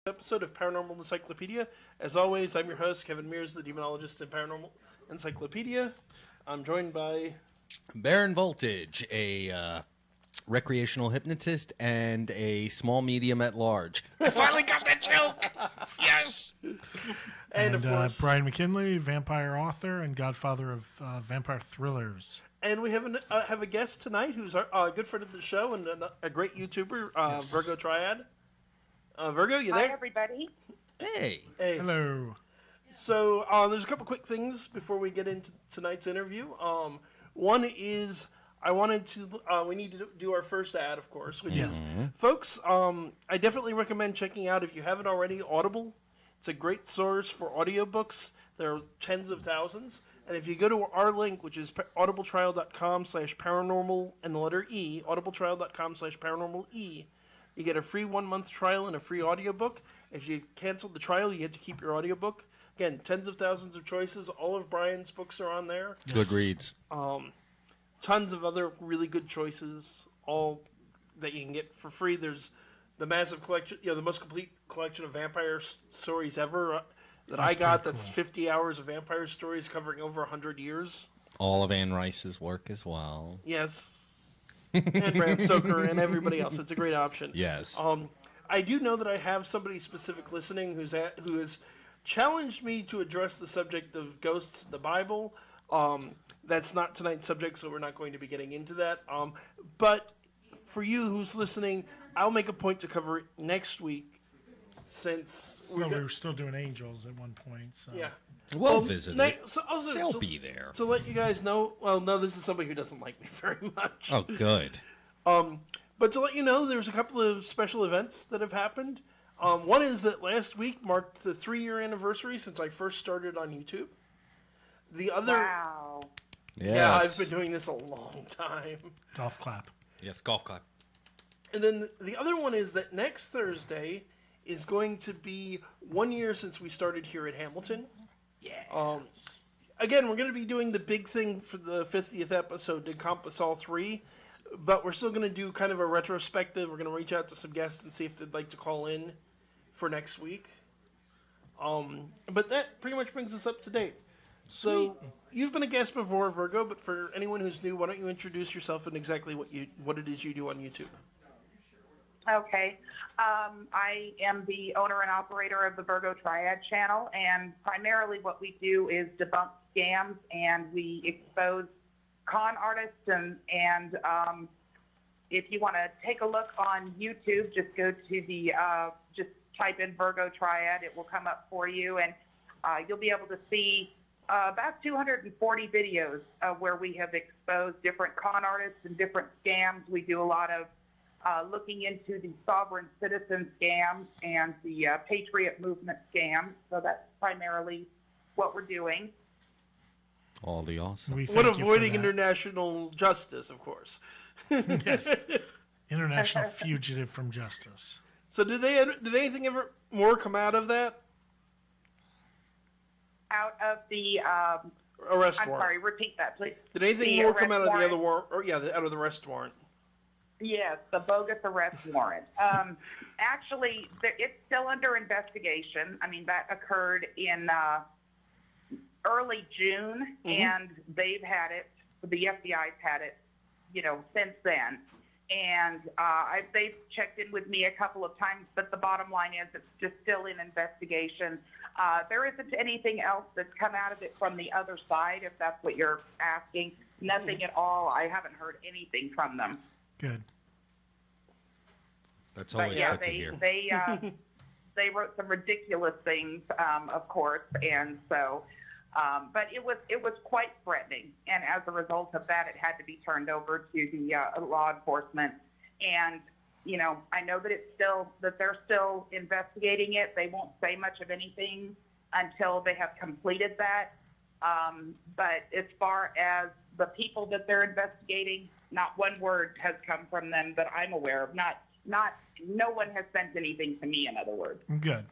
Episode of Paranormal Encyclopedia. As always, I'm your host, Kevin Mears, the demonologist in Paranormal Encyclopedia. I'm joined by Baron Voltage, a recreational hypnotist and a small medium at large. I finally got that joke! Yes! And of course, Brian McKinley, vampire author and godfather of vampire thrillers. And we have a guest tonight who's a good friend of the show and a great YouTuber, Yes. Virgo Triad. Virgo, you there? Hi, everybody. Hey! Hey. Hello. So there's a couple quick things before we get into tonight's interview. One is we need to do our first ad, of course, which is, folks, I definitely recommend checking out, if you haven't already, Audible. It's a great source for audiobooks. There are tens of thousands. And if you go to our link, which is audibletrial.com/paranormal and the letter E, audibletrial.com/paranormal-E, you get a free 1-month trial and a free audiobook. If you cancel the trial, you get to keep your audiobook. Again, tens of thousands of choices. All of Brian's books are on there. Good reads. Tons of other really good choices, all that you can get for free. There's the massive collection, the most complete collection of vampire stories ever that I got. That's 50 hours of vampire stories covering over 100 years. All of Anne Rice's work as well. Yes. And Bram Stoker and everybody else. It's a great option. Yes. I do know that I have somebody specific listening who has challenged me to address the subject of ghosts in the Bible. That's not tonight's subject, so we're not going to be getting into that. But for you who's listening, I'll make a point to cover it next week, since We were still doing angels at one point. So. yeah. We'll visit it. So also, They'll be there. To let you guys know, well, no, this is somebody who doesn't like me very much. Oh, good. But to let you know, there's a couple of special events that have happened. One is that last week marked the 3-year anniversary since I first started on YouTube. The other, Wow. Yes. yeah, I've been doing this a long time. Golf clap. Yes, golf clap. And then the other one is that next Thursday is going to be 1 year since we started here at Hamilton. Yeah. Again, we're going to be doing the big thing for the 50th episode to encompass all three, but we're still going to do kind of a retrospective. We're going to reach out to some guests and see if they'd like to call in for next week. But that pretty much brings us up to date. So you've been a guest before, Virgo, but for anyone who's new, why don't you introduce yourself and exactly what it is you do on YouTube? Okay. I am the owner and operator of the Virgo Triad channel, and primarily what we do is debunk scams, and we expose con artists, and if you want to take a look on YouTube, just go to the, just type in Virgo Triad. It will come up for you, and you'll be able to see about 240 videos where we have exposed different con artists and different scams. We do a lot of looking into the sovereign citizen scams and the Patriot movement scams. So that's primarily what we're doing. All the awesome. We thank What you for avoiding that. international justice, of course. Yes. International fugitive from justice. So did anything ever more come out of that? Out of the, Arrest I'm warrant. sorry, repeat that, please. Did anything The more come out arrest of the other warrant. warrant? Or out of the arrest warrant. Yes, the bogus arrest warrant. Actually, it's still under investigation. I mean, that occurred in early June, and they've had it, the FBI's had it, since then. And they've checked in with me a couple of times, but the bottom line is it's just still in investigation. There isn't anything else that's come out of it from the other side, if that's what you're asking. Nothing at all. I haven't heard anything from them. Good. That's But always yeah, good to hear. they wrote some ridiculous things, of course, and so. But it was quite threatening, and as a result of that, it had to be turned over to the law enforcement. And I know that they're still investigating it. They won't say much of anything until they have completed that. But as far as the people that they're investigating, not one word has come from them that I'm aware of. No one has sent anything to me, in other words. Good.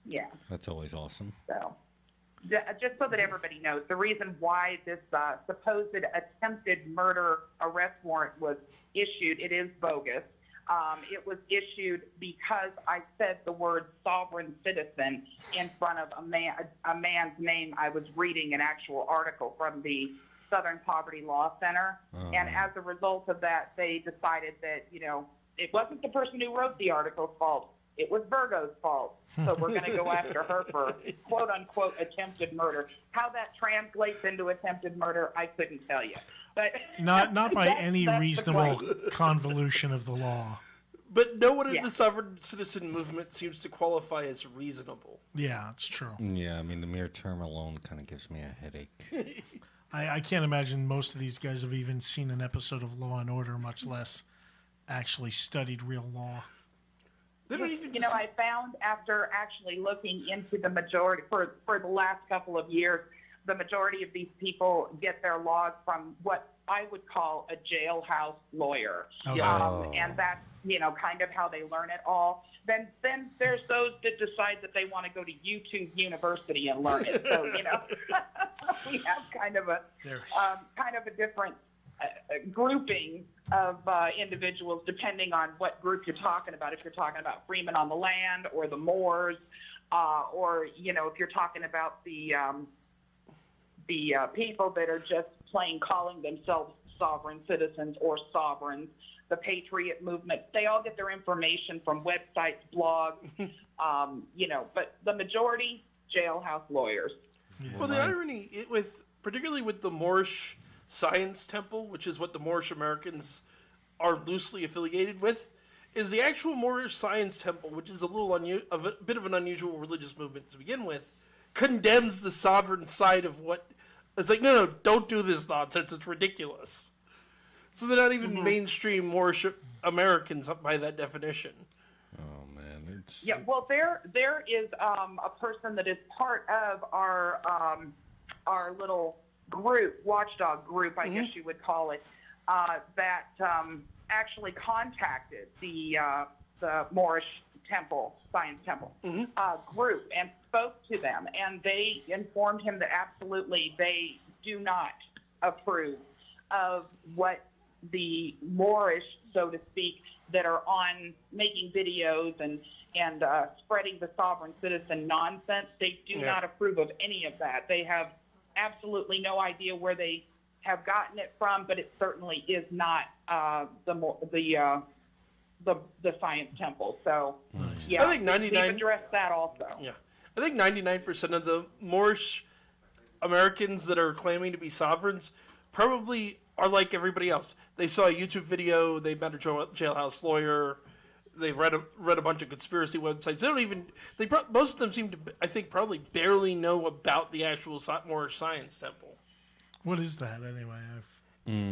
Yeah. That's always awesome. So, just so that everybody knows, the reason why this supposed attempted murder arrest warrant was issued, it is bogus. It was issued because I said the word sovereign citizen in front of a man's name. I was reading an actual article from the Southern Poverty Law Center, and as a result of that, they decided that, it wasn't the person who wrote the article's fault. It was Virgo's fault. So we're going to go after her for quote-unquote attempted murder. How that translates into attempted murder, I couldn't tell you. But not by any that's reasonable convolution of the law. But no one in the sovereign citizen movement seems to qualify as reasonable. Yeah, it's true. Yeah, I mean, the mere term alone kind of gives me a headache. I can't imagine most of these guys have even seen an episode of Law and Order, much less actually studied real law. They don't even I found after actually looking into the majority, for the last couple of years, the majority of these people get their laws from what I would call a jailhouse lawyer. Okay. And that's, kind of how they learn it all. Then there's those that decide that they want to go to YouTube University and learn it. So, we have kind of a different grouping of individuals depending on what group you're talking about. If you're talking about Freemen on the Land or the Moors, or if you're talking about the people that are just plain calling themselves sovereign citizens or sovereigns, the Patriot movement, they all get their information from websites, blogs, but the majority, jailhouse lawyers. Yeah. Well, the irony, particularly with the Moorish Science Temple, which is what the Moorish Americans are loosely affiliated with, is the actual Moorish Science Temple, which is a bit of an unusual religious movement to begin with, condemns the sovereign side of what. It's like, no, don't do this nonsense. It's ridiculous. So they're not even mainstream Moorish Americans by that definition. Oh man, Well, there is a person that is part of our little group, watchdog group, I guess you would call it, that actually contacted the Moorish Temple, Science Temple group and spoke to them, and they informed him that absolutely they do not approve of what the Moorish, so to speak, that are on making videos and spreading the sovereign citizen nonsense. They do not approve of any of that. They have absolutely no idea where they have gotten it from, but it certainly is not the Science Temple. So, I think 99. We've addressed that also. Yeah, I think 99% of the Moorish Americans that are claiming to be sovereigns probably are like everybody else. They saw a YouTube video. They met a jailhouse lawyer. They've read a bunch of conspiracy websites. They don't even. Most of them seem to, I think, probably barely know about the actual Moorish Science Temple. What is that anyway?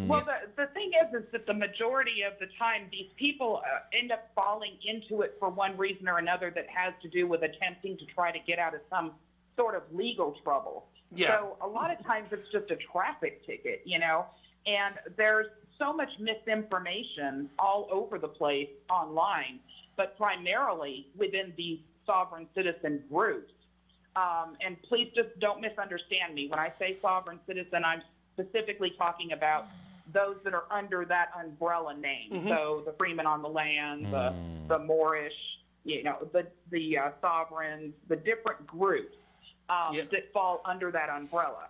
Well, the thing is that the majority of the time, these people end up falling into it for one reason or another that has to do with attempting to try to get out of some sort of legal trouble. Yeah. So a lot of times it's just a traffic ticket, and there's so much misinformation all over the place online, but primarily within these sovereign citizen groups. And please just don't misunderstand me. When I say sovereign citizen, I'm specifically talking about those that are under that umbrella name. So the Freemen on the Land, the Moorish, the sovereigns, the different groups that fall under that umbrella.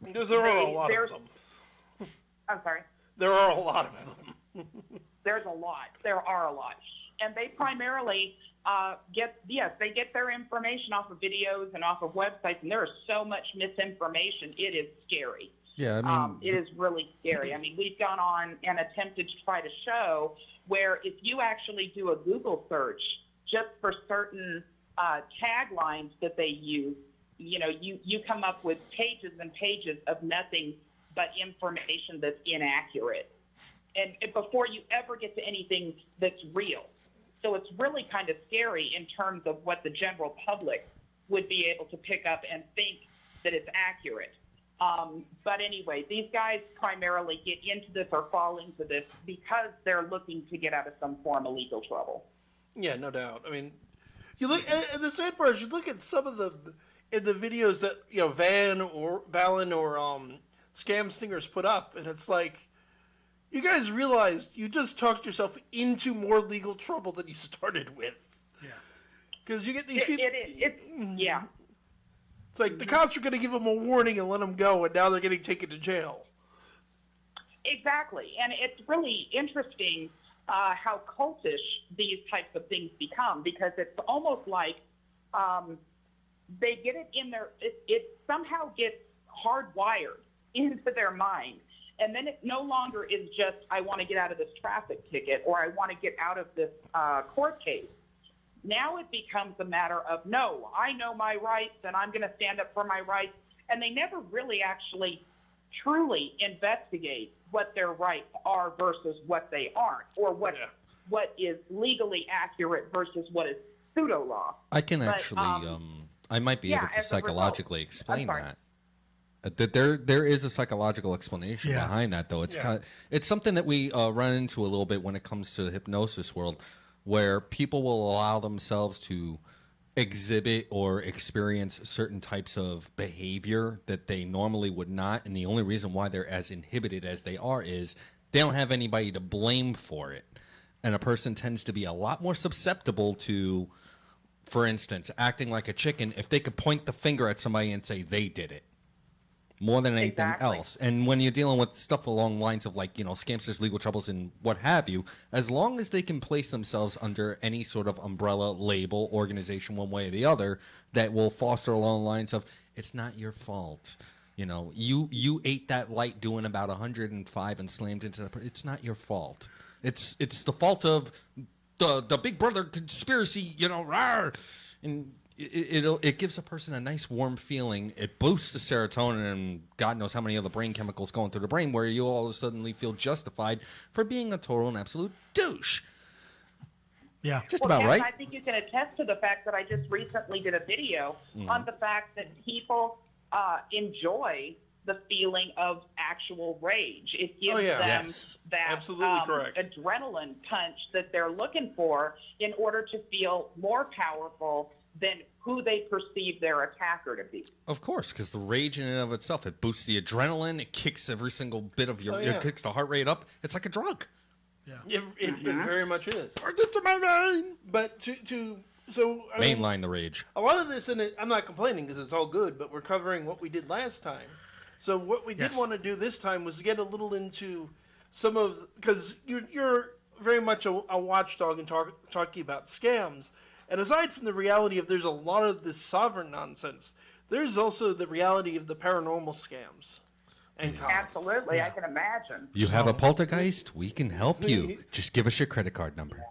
Because there are a lot of them. I'm sorry? There are a lot of them. There are a lot. And they primarily they get their information off of videos and off of websites, and there is so much misinformation. It is scary. Yeah, I mean, it is really scary. I mean, we've gone on and attempted to try to show where if you actually do a Google search just for certain taglines that they use, you come up with pages and pages of nothing but information that's inaccurate. And before you ever get to anything that's real. So it's really kind of scary in terms of what the general public would be able to pick up and think that it's accurate. But anyway, these guys primarily get into this or fall into this because they're looking to get out of some form of legal trouble. Yeah, no doubt. I mean, you look, and the sad part is you look at some of the videos that Van or Balin or Scam Stingers put up, and it's like, You guys realized you just talked yourself into more legal trouble than you started with. Yeah. Because you get these people. Yeah. It's like the cops are going to give them a warning and let them go, and now they're getting taken to jail. Exactly. And it's really interesting how cultish these types of things become, because it's almost like they get it in their, it somehow gets hardwired into their mind. And then it no longer is just, I want to get out of this traffic ticket, or I want to get out of this court case. Now it becomes a matter of, no, I know my rights and I'm going to stand up for my rights. And they never really actually truly investigate what their rights are versus what they aren't, or what is legally accurate versus what is pseudo law. I can actually, I might be able to psychologically explain that. That there is a psychological explanation behind that, though. It's it's something that we run into a little bit when it comes to the hypnosis world, where people will allow themselves to exhibit or experience certain types of behavior that they normally would not, and the only reason why they're as inhibited as they are is they don't have anybody to blame for it. And a person tends to be a lot more susceptible to, for instance, acting like a chicken if they could point the finger at somebody and say they did it, more than anything else. And when you're dealing with stuff along lines of, like, you know, scamsters, legal troubles, and what have you, as long as they can place themselves under any sort of umbrella, label, organization, one way or the other, that will foster along the lines of, it's not your fault. You know, you ate that light doing about 105 and slammed into the... It's not your fault. It's the fault of the Big Brother conspiracy, you know, rawr. And it gives a person a nice warm feeling. It boosts the serotonin and God knows how many other brain chemicals going through the brain, where you all of a sudden feel justified for being a total and absolute douche. Yeah. Just about right. I think you can attest to the fact that I just recently did a video on the fact that people enjoy the feeling of actual rage. It gives them that absolutely correct. adrenaline punch that they're looking for in order to feel more powerful than who they perceive their attacker to be. Of course, because the rage in and of itself, it boosts the adrenaline, it kicks every single bit of your, it kicks the heart rate up. It's like a drug. Yeah, it very much is. Or get to my vein. But so I mean, mainline the rage. A lot of this, and I'm not complaining because it's all good, but we're covering what we did last time. So what we did want to do this time was get a little into some of, because you're very much a watchdog and talking about scams. And aside from the reality of there's a lot of this sovereign nonsense, there's also the reality of the paranormal scams. And absolutely, I can imagine. You have a poltergeist? We can help you. Just give us your credit card number.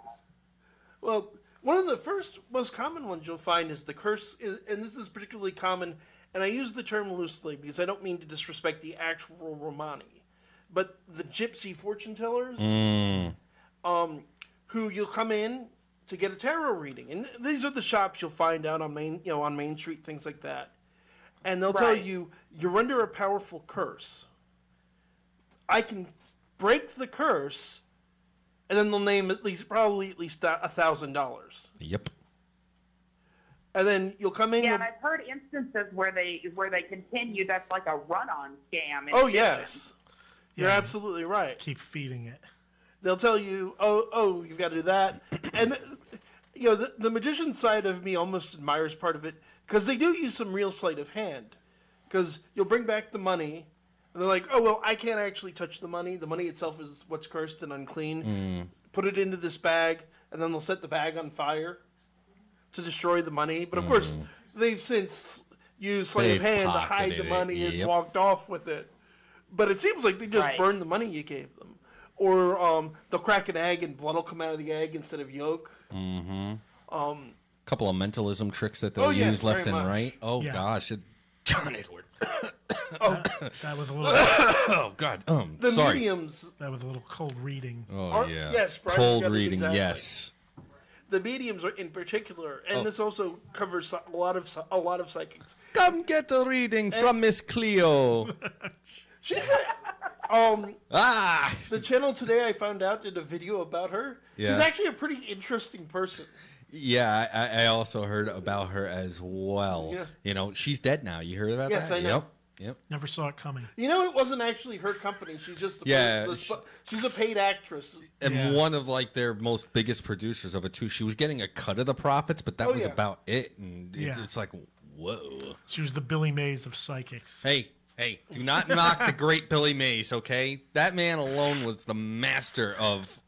Well, one of the first most common ones you'll find is the curse, and this is particularly common, and I use the term loosely because I don't mean to disrespect the actual Romani, but the gypsy fortune tellers, who you'll come in to get a tarot reading, and these are the shops you'll find out on Main Street, things like that, and they'll tell you you're under a powerful curse. I can break the curse, and then they'll name probably at least $1,000. Yep. And then you'll come in. Yeah, and I've heard instances where they continue. That's like a run-on scam. Oh yes, you're absolutely right. Keep feeding it. They'll tell you, oh, you've got to do that, and you know the magician side of me almost admires part of it because they do use some real sleight of hand. Because you'll bring back the money, and they're like, oh well, I can't actually touch the money. The money itself is what's cursed and unclean. Put it into this bag, and then they'll set the bag on fire to destroy the money. But of course, they've since used sleight of hand to hide the money and walked off with it. But it seems like they just burned the money you gave them. Or they'll crack an egg and blood will come out of the egg instead of yolk. Couple of mentalism tricks that they'll use left and right. Oh gosh, John Edward. That was a little. Oh God. The sorry. mediums. That was a little cold reading. Oh yeah. Yes, Brian, cold reading. Exactly. Yes. The mediums are in particular, and this also covers a lot of psychics. Come get a reading from Miss Cleo. She's the channel today I found out did a video about her. Yeah. She's actually a pretty interesting person. Yeah, I also heard about her as well. Yeah. You know, she's dead now. You heard about that? Yes, I know. Yep. Never saw it coming. You know, it wasn't actually her company. She's just she's a paid actress. And one of like their most biggest producers of it too. She was getting a cut of the profits, but that was about it. And it's like, whoa. She was the Billy Mays of psychics. Hey, do not knock the great Billy Mays, okay? That man alone was the master of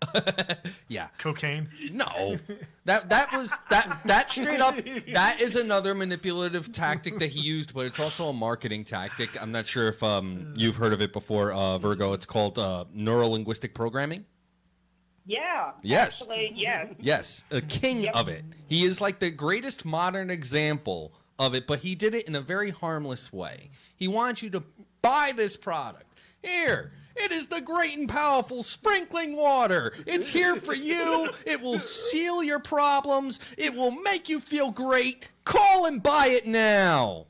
cocaine. No. That straight up, that is another manipulative tactic that he used, but it's also a marketing tactic. I'm not sure if you've heard of it before, Virgo. It's called neuro-linguistic programming. Yeah. Yes. Actually, yes. Yes, a king of it. He is like the greatest modern example of it, but he did it in a very harmless way. He wants you to buy this product. Here, it is the great and powerful sprinkling water. It's here for you. It will seal your problems. It will make you feel great. Call and buy it now.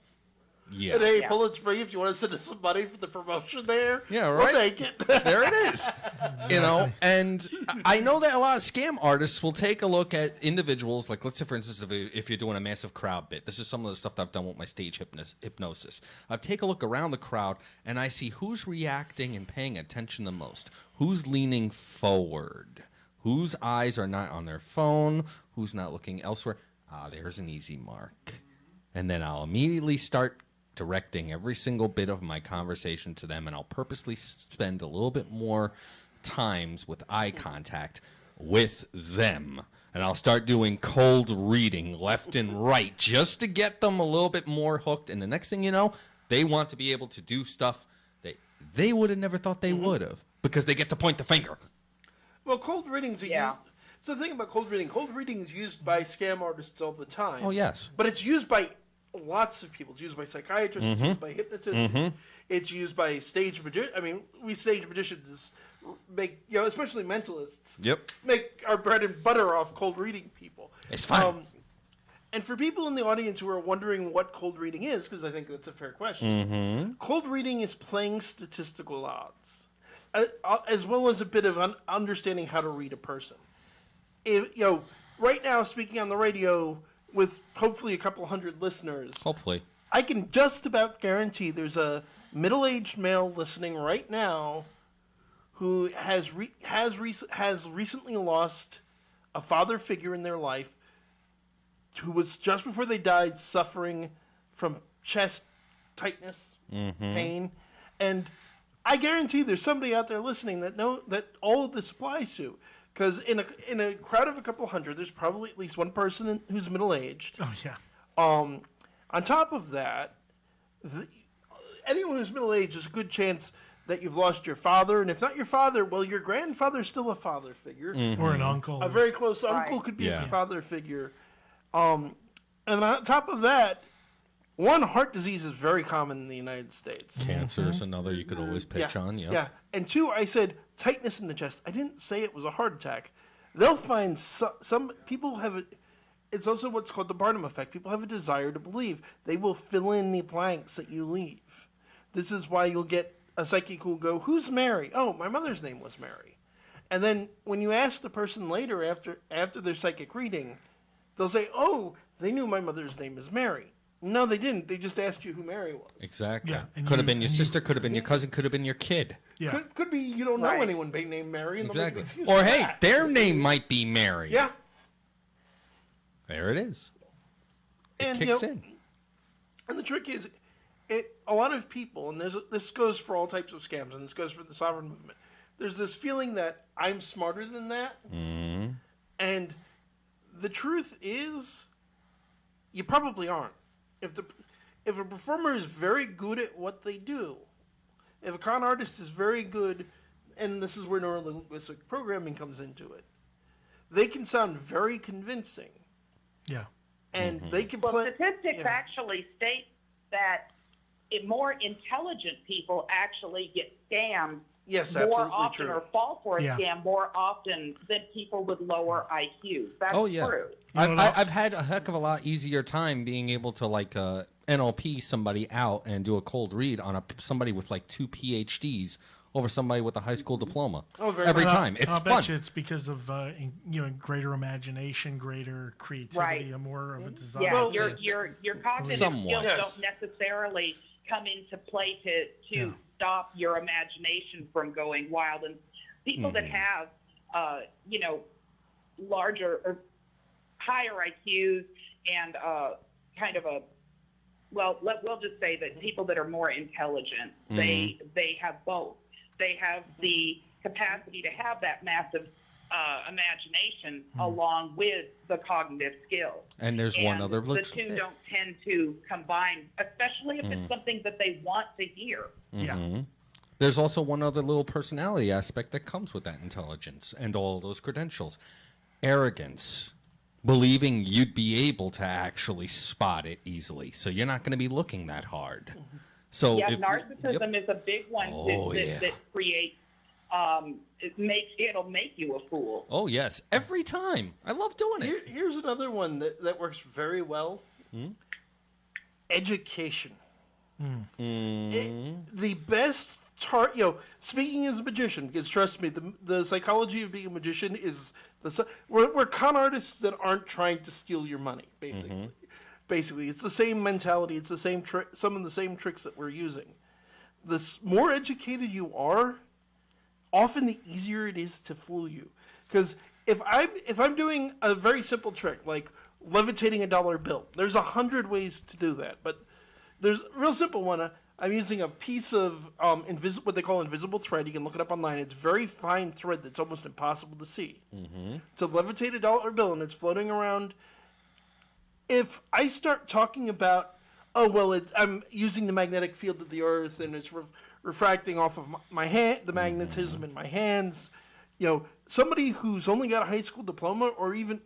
Yeah. And hey, Pulit's free if you want to send us some money for the promotion there. Yeah, right. We'll take it. There it is. You know, and I know that a lot of scam artists will take a look at individuals. Like, let's say, for instance, if you're doing a massive crowd bit. This is some of the stuff that I've done with my stage hypnosis. I take a look around the crowd, and I see who's reacting and paying attention the most. Who's leaning forward. Whose eyes are not on their phone. Who's not looking elsewhere. There's an easy mark. And then I'll immediately start directing every single bit of my conversation to them, and I'll purposely spend a little bit more times with eye contact with them. And I'll start doing cold reading left and right just to get them a little bit more hooked. And the next thing you know, they want to be able to do stuff that they would have never thought they would have because they get to point the finger. Well, cold readings are it's the thing about cold reading. Cold reading is used by scam artists all the time. Oh, yes. But it's used by lots of people. It's used by psychiatrists, it's used by hypnotists, it's used by stage magicians. I mean, we stage magicians make, especially mentalists, make our bread and butter off cold reading people. It's fun. And for people in the audience who are wondering what cold reading is, because I think that's a fair question, cold reading is playing statistical odds, as well as a bit of understanding how to read a person. Right now, speaking on the radio, with hopefully a couple hundred listeners. Hopefully. I can just about guarantee there's a middle-aged male listening right now who has recently lost a father figure in their life who was, just before they died, suffering from chest tightness, pain. And I guarantee there's somebody out there listening that all of this applies to. Because in a crowd of a couple hundred, there's probably at least one person who's middle-aged. Oh, yeah. On top of that, anyone who's middle-aged, there's a good chance that you've lost your father. And if not your father, well, your grandfather's still a father figure. Or an uncle. A very close uncle could be a father figure. And on top of that, one, heart disease is very common in the United States. Cancer is another you could always pitch on. Yeah. And two, I said tightness in the chest. I didn't say it was a heart attack. They'll find some people have it. It's also what's called the Barnum effect. People have a desire to believe. They will fill in the blanks that you leave. This is why you'll get a psychic who will go, "Who's Mary?" "Oh, my mother's name was Mary." And then when you ask the person later after their psychic reading, they'll say, "Oh, they knew my mother's name is Mary." No, they didn't. They just asked you who Mary was. Exactly. Yeah, could have been your sister, could have been your cousin, could have been your kid. Yeah. Could be you don't know anyone named Mary. And exactly. Or hey, their name might be Mary. Yeah. There it is. It kicks in. And the trick is, a lot of people, and this goes for all types of scams, and this goes for the sovereign movement. There's this feeling that I'm smarter than that. Mm-hmm. And the truth is, you probably aren't. If a performer is very good at what they do, if a con artist is very good, and this is where neuro-linguistic programming comes into it, they can sound very convincing. Yeah. And they can play. Statistics actually state that more intelligent people actually get scammed more often or fall for a scam more often than people with lower IQs. That's true. I've had a heck of a lot easier time being able to NLP somebody out and do a cold read on somebody with 2 PhDs over somebody with a high school diploma. Every time. It's fun. I bet you it's because of greater imagination, greater creativity, more of a desire. Yeah, your cognitive skills don't necessarily come into play to stop your imagination from going wild. And people that have, larger or higher IQs and kind of we'll just say that people that are more intelligent, they have both. They have the capacity to have that massive imagination along with the cognitive skills. And there's one other the two don't tend to combine, especially if it's something that they want to hear. Yeah. There's also one other little personality aspect that comes with that intelligence and all those credentials. Arrogance. Believing you'd be able to actually spot it easily. So you're not going to be looking that hard. So narcissism is a big one that creates it'll make you a fool. Oh yes, every time. I love doing it. Here's another one that works very well. Education. The best speaking as a magician, because trust me, the psychology of being a magician is we're con artists that aren't trying to steal your money, basically. Basically, it's the same mentality. It's the same some of the same tricks that we're using. The more educated you are, often the easier it is to fool you. Because if I'm doing a very simple trick like levitating a dollar bill, there's 100 ways to do that. But there's a real simple one. I'm using a piece of what they call invisible thread. You can look it up online. It's very fine thread that's almost impossible to see. To levitate a dollar bill, and it's floating around. If I start talking about, I'm using the magnetic field of the Earth, and it's refracting off of my hand, the magnetism in my hands. Somebody who's only got a high school diploma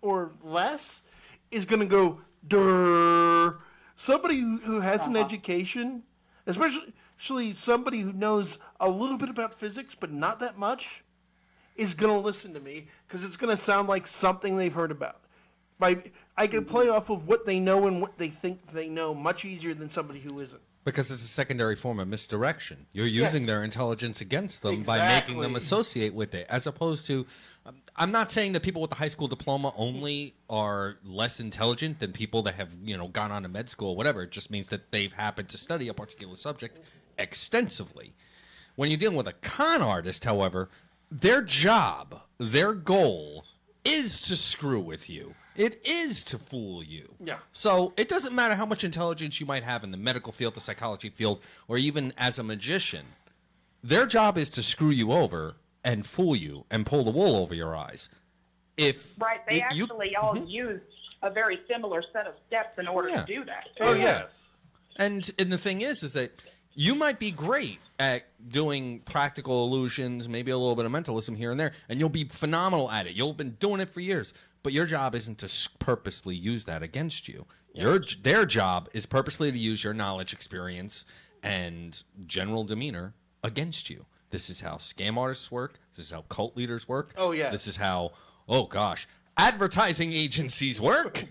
or less is going to go, durr. Somebody who has an education, especially somebody who knows a little bit about physics but not that much, is going to listen to me because it's going to sound like something they've heard about. I can play off of what they know and what they think they know much easier than somebody who isn't. Because it's a secondary form of misdirection. You're using their intelligence against them by making them associate with it, as opposed to... I'm not saying that people with the high school diploma only are less intelligent than people that have, gone on to med school or whatever. It just means that they've happened to study a particular subject extensively. When you're dealing with a con artist, however, their job, their goal is to screw with you. It is to fool you. Yeah. So it doesn't matter how much intelligence you might have in the medical field, the psychology field, or even as a magician. Their job is to screw you over and fool you and pull the wool over your eyes. They all use a very similar set of steps in order to do that. Oh, yes. And the thing is that you might be great at doing practical illusions, maybe a little bit of mentalism here and there, and you'll be phenomenal at it. You'll have been doing it for years. But your job isn't to purposely use that against you. Their job is purposely to use your knowledge, experience, and general demeanor against you. This is how scam artists work. This is how cult leaders work. Oh, yeah. This is how, advertising agencies work.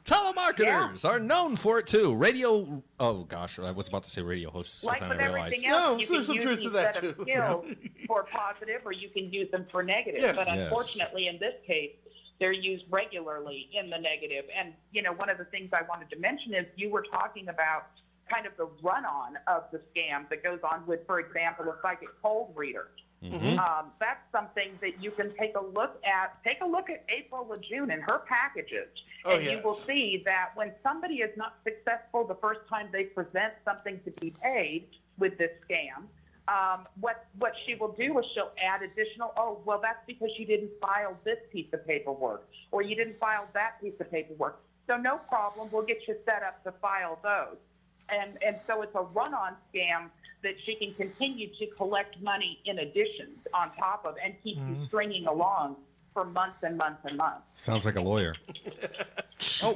Telemarketers are known for it, too. Radio, I was about to say radio hosts. Like with everything else, you can use these set of skills for positive, or you can use them for negative. Yes. But unfortunately, in this case, they're used regularly in the negative. And, one of the things I wanted to mention is you were talking about kind of the run-on of the scam that goes on with, for example, a psychic cold reader. That's something that you can take a look at. Take a look at April LeJeune and her packages. You will see that when somebody is not successful the first time they present something to be paid with this scam, what she will do is she'll add additional, that's because you didn't file this piece of paperwork, or you didn't file that piece of paperwork. So no problem, we'll get you set up to file those. And so it's a run-on scam that she can continue to collect money in addition on top of and keep you stringing along for months and months and months. Sounds like a lawyer.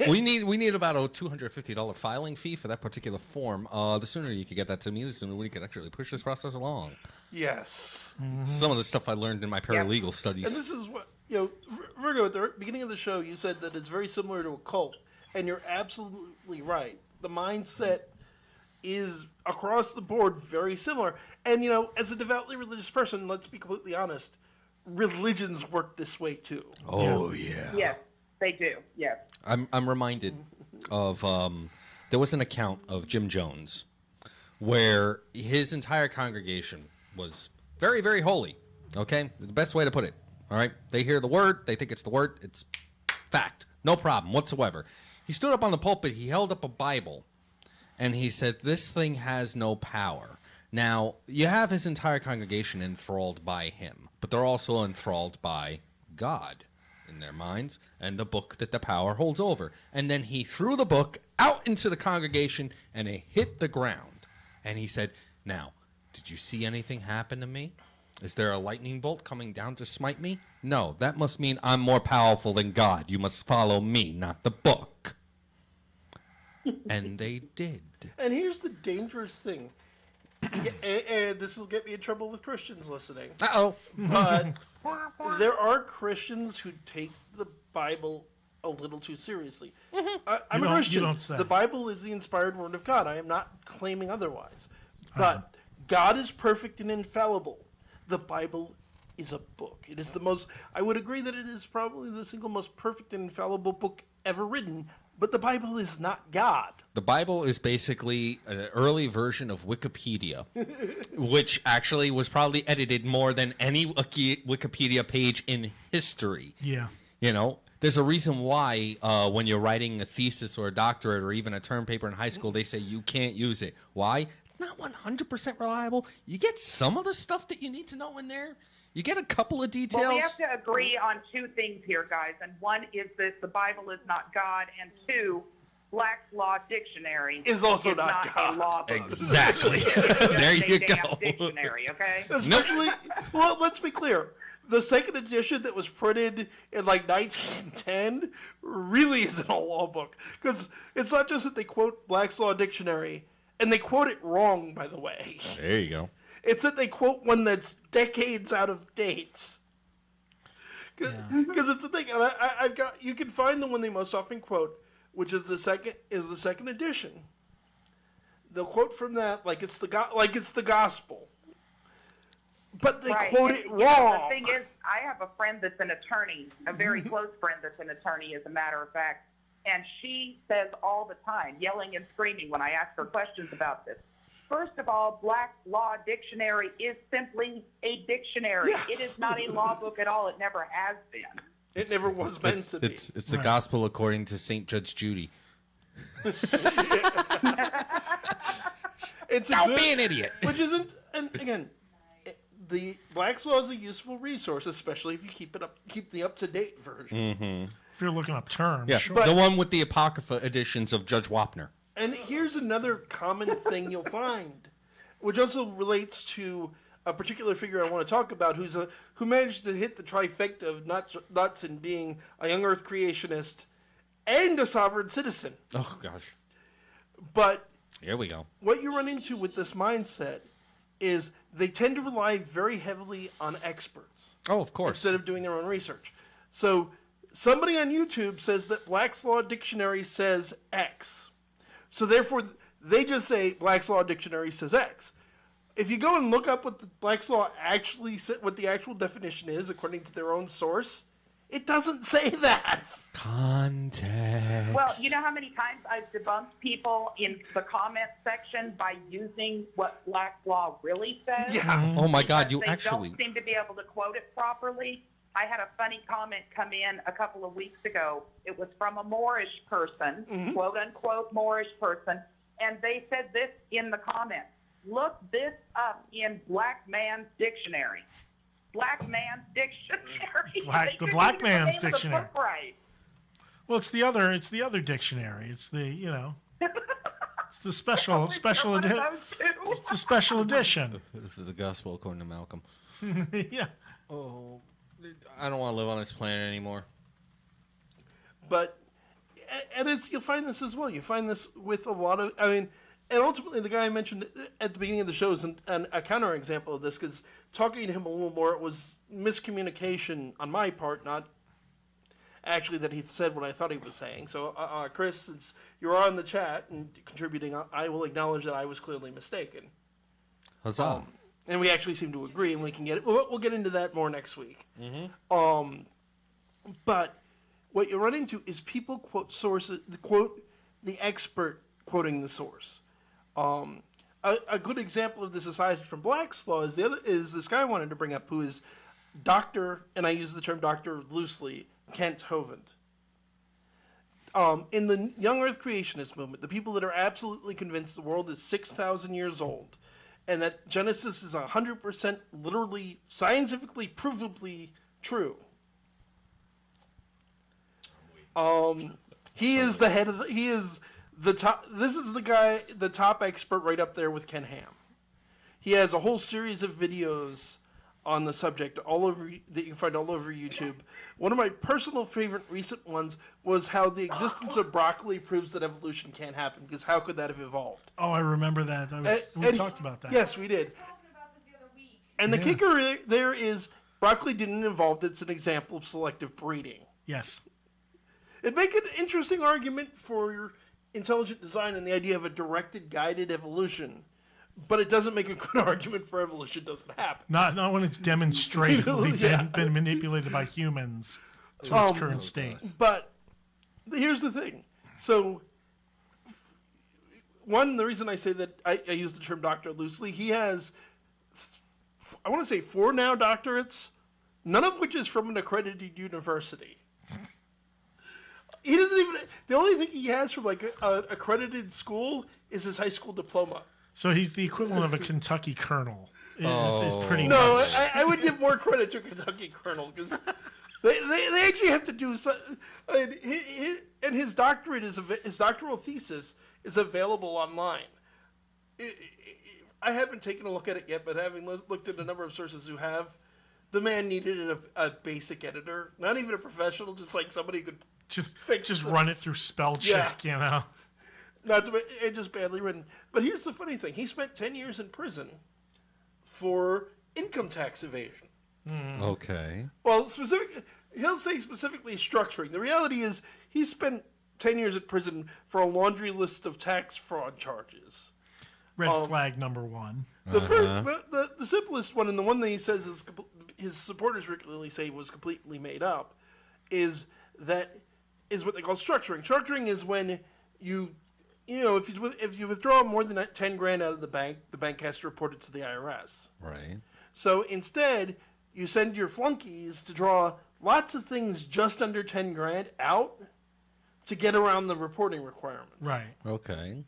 We need about a $250 filing fee for that particular form. The sooner you can get that to me, the sooner we can actually push this process along. Yes. Some of the stuff I learned in my paralegal studies. And this is what, Virgo, at the beginning of the show, you said that it's very similar to a cult, and you're absolutely right. The mindset is across the board very similar. And, as a devoutly religious person, let's be completely honest, religions work this way too. Oh, yeah. Yes, they do. Yes. I'm reminded of there was an account of Jim Jones where his entire congregation was very, very holy. Okay? The best way to put it. All right? They hear the word. They think it's the word. It's fact. No problem whatsoever. He stood up on the pulpit. He held up a Bible. And he said, this thing has no power. Now, you have his entire congregation enthralled by him. But they're also enthralled by God in their minds and the book that the power holds over. And then he threw the book out into the congregation and it hit the ground. And he said, now, did you see anything happen to me? Is there a lightning bolt coming down to smite me? No, that must mean I'm more powerful than God. You must follow me, not the book. And they did. And here's the dangerous thing. And this will get me in trouble with Christians listening. Uh-oh. But there are Christians who take the Bible a little too seriously. I'm a Christian. You don't say. The Bible is the inspired word of God. I am not claiming otherwise. But God is perfect and infallible. The Bible is a book. It is the most, I would agree that it is probably the single most perfect and infallible book ever written, but the Bible is not God. The Bible is basically an early version of Wikipedia, which actually was probably edited more than any Wikipedia page in history. Yeah. You know, there's a reason why when you're writing a thesis or a doctorate or even a term paper in high school, they say you can't use it. Why? It's not 100% reliable. You get some of the stuff that you need to know in there. You get a couple of details. Well, we have to agree on two things here, guys. And one is that the Bible is not God, and two, Black's Law Dictionary is also not God. A law book. Exactly. There you go. Dictionary, okay? Especially, well, let's be clear. The second edition that was printed in like 1910 really isn't a law book. Because it's not just that they quote Black's Law Dictionary, and they quote it wrong, by the way. There you go. It's that they quote one that's decades out of dates. Because it's the thing, and I've got, you can find the one they most often quote, which is the second edition. They'll quote from that like it's the gospel, but they quote it wrong. The thing is, I have a friend that's an attorney, a very close friend that's an attorney, as a matter of fact, and she says all the time, yelling and screaming when I ask her questions about this. First of all, Black's Law Dictionary is simply a dictionary. Yes. It is not a law book at all. It never has been. It never was meant to be. It's the gospel according to St. Judge Judy. Don't be an idiot. Which isn't, and again, the Black's Law is a useful resource, especially if you keep the up-to-date version. Mm-hmm. If you're looking up terms, yeah, sure. But, the one with the Apocrypha editions of Judge Wapner. And here's another common thing you'll find, which also relates to a particular figure I want to talk about, who managed to hit the trifecta of nuts in being a young Earth creationist and a sovereign citizen. Oh gosh! But here we go. What you run into with this mindset is they tend to rely very heavily on experts. Oh, of course. Instead of doing their own research. So somebody on YouTube says that Black's Law Dictionary says X. So therefore, they just say Black's Law Dictionary says X. If you go and look up what the Black's Law actually said, what the actual definition is according to their own source, it doesn't say that. Context. Well, you know how many times I've debunked people in the comment section by using what Black's Law really says? Yeah. Oh my God! Because You they actually don't seem to be able to quote it properly. I had a funny comment come in a couple of weeks ago. It was from a Moorish person, quote unquote Moorish person, and they said this in the comments. Look this up in Black Man's Dictionary. Black Man's Dictionary. The Black Man's Dictionary. Dictionary. Right. Well, it's the other dictionary. It's the it's the special edition. It's the special edition. This is the gospel according to Malcolm. Yeah. Oh, I don't want to live on this planet anymore. But, and you'll find this as well. You find this with a lot of, and ultimately the guy I mentioned at the beginning of the show is a counterexample of this, because talking to him a little more, it was miscommunication on my part, not actually that he said what I thought he was saying. So, Chris, since you're on the chat and contributing, I will acknowledge that I was clearly mistaken. Huzzah. And we actually seem to agree, and we can get it. We'll get into that more next week. Mm-hmm. But what you run into is people quote sources, quote the expert quoting the source. a good example of this aside from Black's Law is this guy I wanted to bring up, who is Dr., and I use the term doctor loosely, Kent Hovind. In the young Earth creationist movement, the people that are absolutely convinced the world is 6,000 years old, and that Genesis is 100% literally, scientifically, provably true. He is the head of he is the top. This is the top expert right up there with Ken Ham. He has a whole series of videos on the subject that you can find all over YouTube. One of my personal favorite recent ones was how the existence of broccoli proves that evolution can't happen, because how could that have evolved? Oh, I remember that. We talked about that. Yes, we did. And the kicker there is broccoli didn't evolve. It's an example of selective breeding. Yes. It'd make an interesting argument for intelligent design and the idea of a directed, guided evolution, but it doesn't make a good argument for evolution doesn't happen. Not when it's demonstrably been manipulated by humans to its current state. But here's the thing. So, the reason I say that I use the term doctor loosely, he has, I want to say 4 now doctorates, none of which is from an accredited university. He doesn't even. The only thing he has from like a accredited school is his high school diploma. So he's the equivalent of a Kentucky colonel. Is pretty no, much. I would give more credit to a Kentucky colonel, because they actually have to do. And his doctorate his doctoral thesis is available online. I haven't taken a look at it yet, but having looked at a number of sources who have, the man needed a basic editor, not even a professional, just like somebody who could. Just run it through spell check, you know. It's just badly written. But here's the funny thing: he spent 10 years in prison for income tax evasion. Okay. Well, he'll say specifically structuring. The reality is he spent 10 years in prison for a laundry list of tax fraud charges. Red flag number 1. The simplest one, and the one that he says his supporters regularly say was completely made up, is what they call structuring. Structuring is when if you withdraw more than 10 grand out of the bank has to report it to the IRS. Right. So instead, you send your flunkies to draw lots of things just under 10 grand out to get around the reporting requirements. Right. Okay.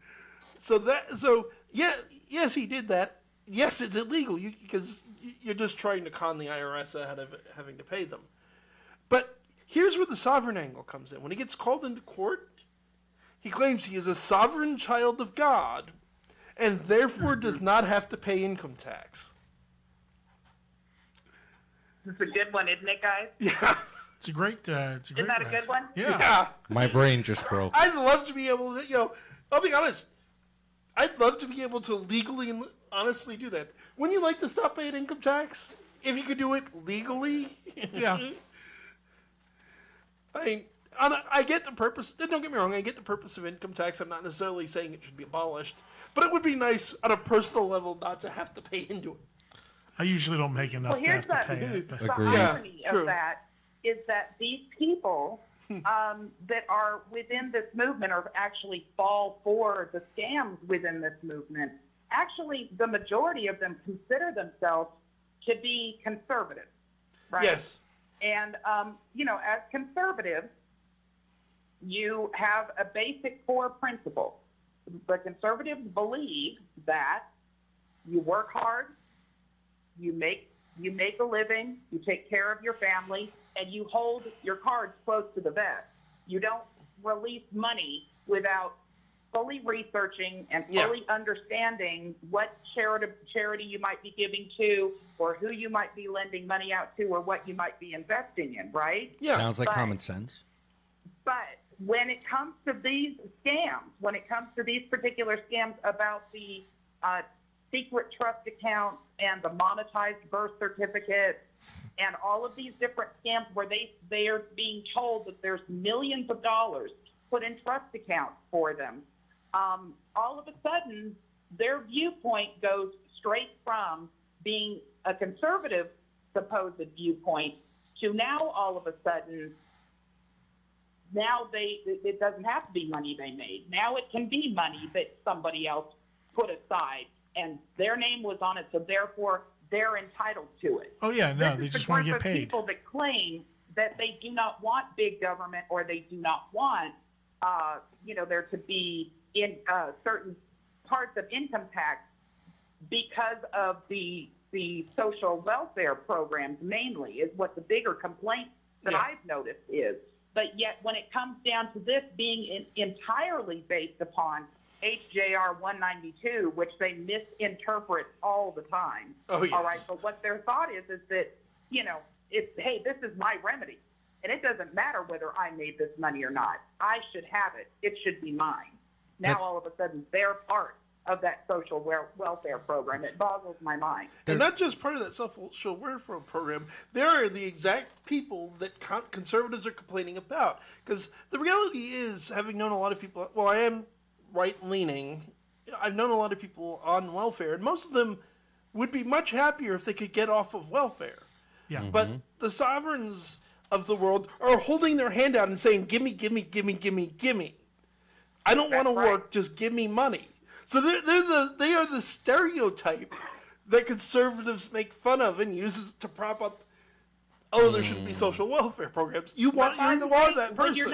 Yes, he did that. Yes, it's illegal because you're just trying to con the IRS out of having to pay them. But here's where the sovereign angle comes in. When he gets called into court, he claims he is a sovereign child of God and therefore does not have to pay income tax. This is a good one, isn't it, guys? Yeah. It's a great. Isn't that a good one? Yeah. My brain just broke. I'd love to be able to, I'll be honest. I'd love to be able to legally and honestly do that. Wouldn't you like to stop paying income tax? If you could do it legally? Yeah. I get the purpose. Don't get me wrong. I get the purpose of income tax. I'm not necessarily saying it should be abolished, but it would be nice on a personal level not to have to pay into it. I usually don't make enough to have to pay it. The irony of that is that these people that are within this movement or actually fall for the scams within this movement, actually the majority of them consider themselves to be conservative, right? Yes. And, as conservatives, you have a basic core principle. The conservatives believe that you work hard, you make a living, you take care of your family, and you hold your cards close to the vest. You don't release money without fully researching and fully understanding what charity you might be giving to, or who you might be lending money out to, or what you might be investing in, right? Yeah. Sounds like common sense. But when it comes to these scams, when it comes to these particular scams about the secret trust accounts and the monetized birth certificates and all of these different scams where they are being told that there's millions of dollars put in trust accounts for them, all of a sudden their viewpoint goes straight from being a conservative supposed viewpoint to now all of a sudden it doesn't have to be money they made. Now it can be money that somebody else put aside and their name was on it, so therefore they're entitled to it. Oh yeah, no, This they is just the want to group get of paid. people that claim that they do not want big government, or they do not want, there to be in certain parts of income tax because of the social welfare programs. Mainly is what the bigger complaint that I've noticed is. But yet, when it comes down to this being entirely based upon HJR 192, which they misinterpret all the time. Oh, yes. All right, but what their thought is that, hey, this is my remedy. And it doesn't matter whether I made this money or not. I should have it. It should be mine. Now, all of a sudden, they're part of that social welfare program. It boggles my mind. And not just part of that social welfare program, they are the exact people that conservatives are complaining about. Because the reality is, having known a lot of people, well, I am right-leaning, I've known a lot of people on welfare, and most of them would be much happier if they could get off of welfare. Yeah. But the sovereigns of the world are holding their hand out and saying, gimme, gimme, gimme, gimme, gimme. I don't want to work, just give me money. So they are the stereotype that conservatives make fun of and uses to prop up, there shouldn't be social welfare programs. You are that person.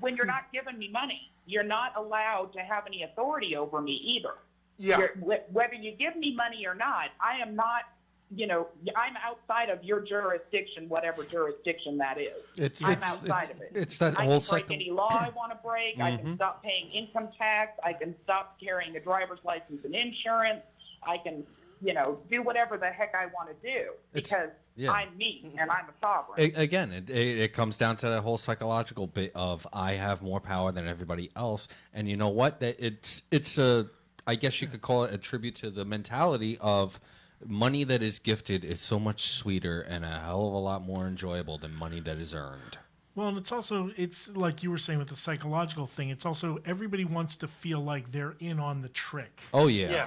When you're not giving me money, you're not allowed to have any authority over me either. Yeah. Whether you give me money or not, I am not, I'm outside of your jurisdiction, whatever jurisdiction that is. I'm outside of it. It's that I whole can break any law I want to break. I can stop paying income tax. I can stop carrying a driver's license and insurance. I can, do whatever the heck I want to do because I'm me and I'm a sovereign. Again, it comes down to that whole psychological bit of I have more power than everybody else, and you know what? That it's a, I guess you could call it a tribute to the mentality of money that is gifted is so much sweeter and a hell of a lot more enjoyable than money that is earned. Well, and it's like you were saying with the psychological thing. It's also everybody wants to feel like they're in on the trick. Oh yeah.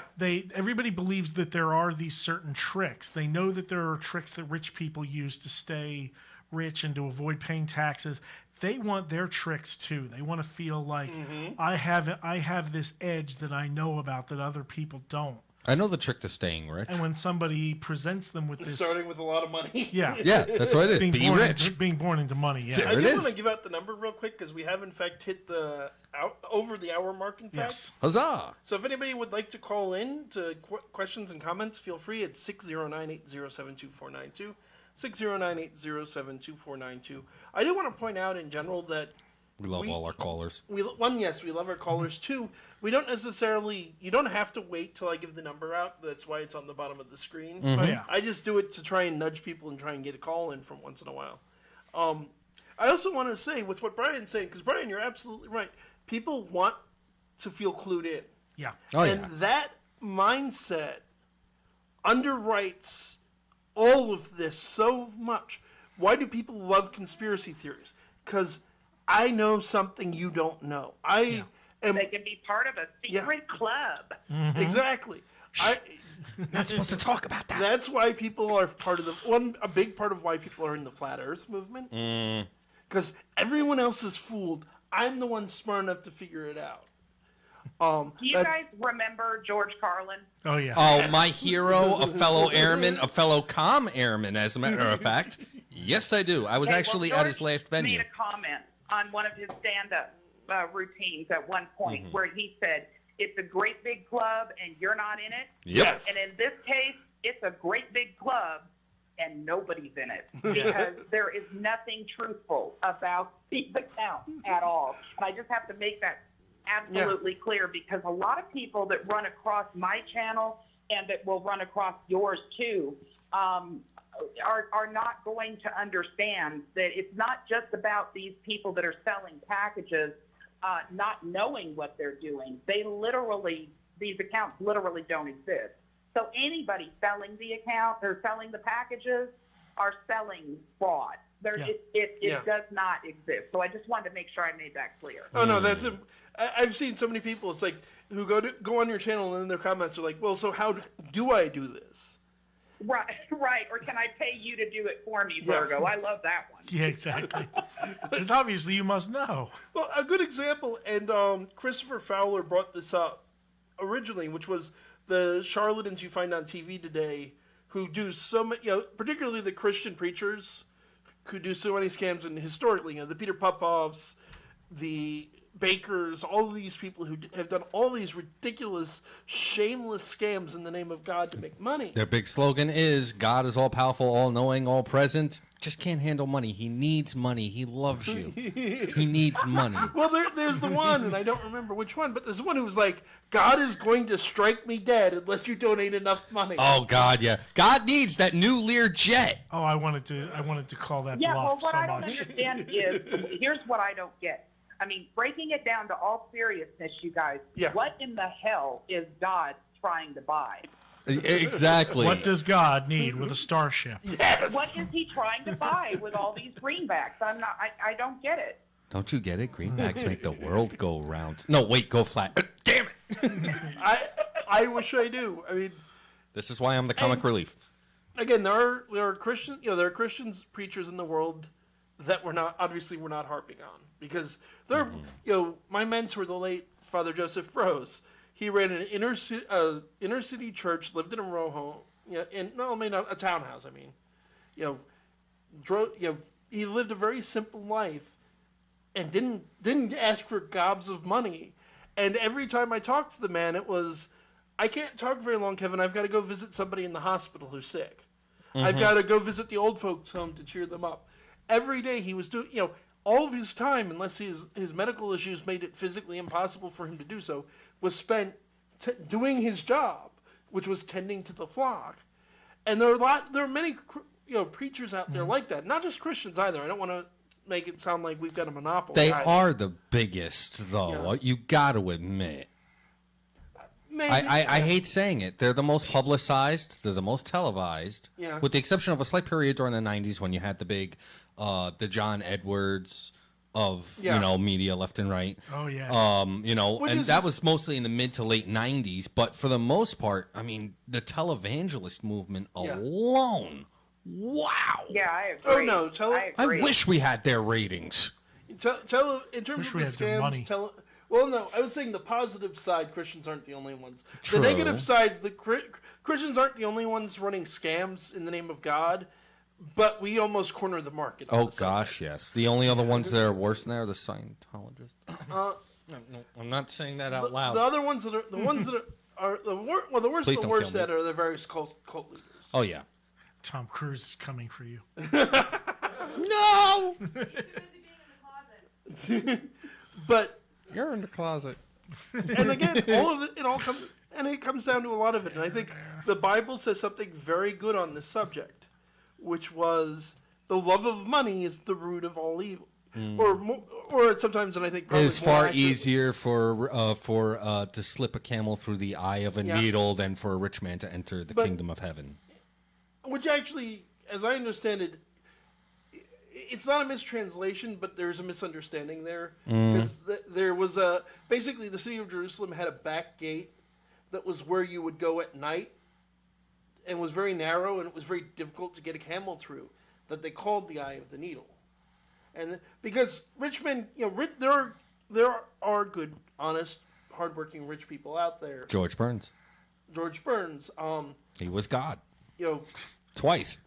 Everybody believes that there are these certain tricks. They know that there are tricks that rich people use to stay rich and to avoid paying taxes. They want their tricks too. They want to feel like I have this edge that I know about that other people don't. I know the trick to staying rich. And when somebody presents them with this, starting with a lot of money. Yeah, that's what it is. Be rich. Being born into money. Yeah, I do want to give out the number real quick because we have in fact hit over the hour mark. In fact, yes. Huzzah! So if anybody would like to call in to questions and comments, feel free at 609-807-2492. 609-807-2492. I do want to point out in general that we love all our callers. We love our callers too. We don't necessarily, you don't have to wait till I give the number out. That's why it's on the bottom of the screen. Oh, yeah. I just do it to try and nudge people and try and get a call in from once in a while. I also want to say with what Brian's saying, because Brian, you're absolutely right. People want to feel clued in. Yeah. Oh, and that mindset underwrites all of this so much. Why do people love conspiracy theories? Because I know something you don't know. They can be part of a secret club. Exactly. Not supposed to talk about that. That's why people are part of a big part of why people are in the flat Earth movement. Because everyone else is fooled. I'm the one smart enough to figure it out. Do you guys remember George Carlin? Oh yeah. Oh, my hero, a fellow airman, a fellow comm airman, as a matter of fact. Yes, I do. I was actually at his last venue. Made a comment on one of his stand-up routines at one point where he said, it's a great big club and you're not in it. Yes. And in this case, it's a great big club and nobody's in it because there is nothing truthful about these accounts at all. And I just have to make that absolutely clear because a lot of people that run across my channel and that will run across yours too are not going to understand that it's not just about these people that are selling packages not knowing what they're doing. These accounts literally don't exist. So anybody selling the account or selling the packages are selling fraud. It does not exist. So I just wanted to make sure I made that clear. Oh no, I've seen so many people. It's like who go on your channel and then their comments are like, "Well, so how do I do this?" Right. Or can I pay you to do it for me, Virgo? I love that one. Yeah, exactly. Because obviously you must know. Well, a good example, and Christopher Fowler brought this up originally, which was the charlatans you find on TV today who do so much, particularly the Christian preachers who do so many scams, and historically, the Peter Popoffs, the Bakers, all of these people who have done all these ridiculous, shameless scams in the name of God to make money. Their big slogan is, God is all-powerful, all-knowing, all-present. Just can't handle money. He needs money. He loves you. He needs money. Well, there's the one, and I don't remember which one, but there's the one who was like, God is going to strike me dead unless you donate enough money. Oh, God, yeah. God needs that new Lear jet. Oh, I wanted to call that Yeah, bluff well, what so I don't much. understand is, here's what I don't get. I mean, breaking it down to all seriousness, you guys, what in the hell is God trying to buy? Exactly. What does God need with a starship? Yes. What is he trying to buy with all these greenbacks? I don't get it. Don't you get it? Greenbacks make the world go round. No, wait, go flat. Damn it. I wish I do. I mean, this is why I'm the comic relief. Again, there are Christian, there are Christians preachers in the world that we're not harping on, because they're, my mentor, the late Father Joseph Rose, he ran an inner city church, lived in a row home, not a townhouse. I mean, he lived a very simple life, and didn't ask for gobs of money. And every time I talked to the man, it was, I can't talk very long, Kevin. I've got to go visit somebody in the hospital who's sick. Mm-hmm. I've got to go visit the old folks' home to cheer them up. Every day he was doing, all of his time, unless his medical issues made it physically impossible for him to do so, was spent doing his job, which was tending to the flock. And there are many, preachers out there like that. Not just Christians either. I don't want to make it sound like we've got a monopoly. They are the biggest, though. You got to admit. Maybe. I hate saying it. They're the most publicized. They're the most televised. Yeah. With the exception of a slight period during the 90s when you had the big, the John Edwards of, media left and right. Oh, yeah. That was mostly in the mid to late 90s. But for the most part, I mean, the televangelist movement alone. Wow. Yeah, I agree. Oh, no. I wish we had their ratings. In terms of the scams, well, no, I was saying the positive side, Christians aren't the only ones. True. The negative side, Christians aren't the only ones running scams in the name of God, but we almost corner the market. Oh, gosh, yes. The only other ones that are worse than that are the Scientologists. No, I'm not saying that out loud. The other ones that are, the ones that are the worst of the worst that are the various cult leaders. Oh, yeah. Tom Cruise is coming for you. No! He's too busy being in the closet. But you're in the closet. And again, it comes down to a lot of it. And I think the Bible says something very good on this subject, which was the love of money is the root of all evil. Or sometimes, and I think it's far easier for to slip a camel through the eye of a needle than for a rich man to enter the kingdom of heaven. Which actually, as I understand it, it's not a mistranslation, but there's a misunderstanding there. Because there was basically the city of Jerusalem had a back gate that was where you would go at night, and was very narrow, and it was very difficult to get a camel through, that they called the eye of the needle. And because rich men, there are good, honest, hardworking rich people out there. George Burns. He was God. Twice.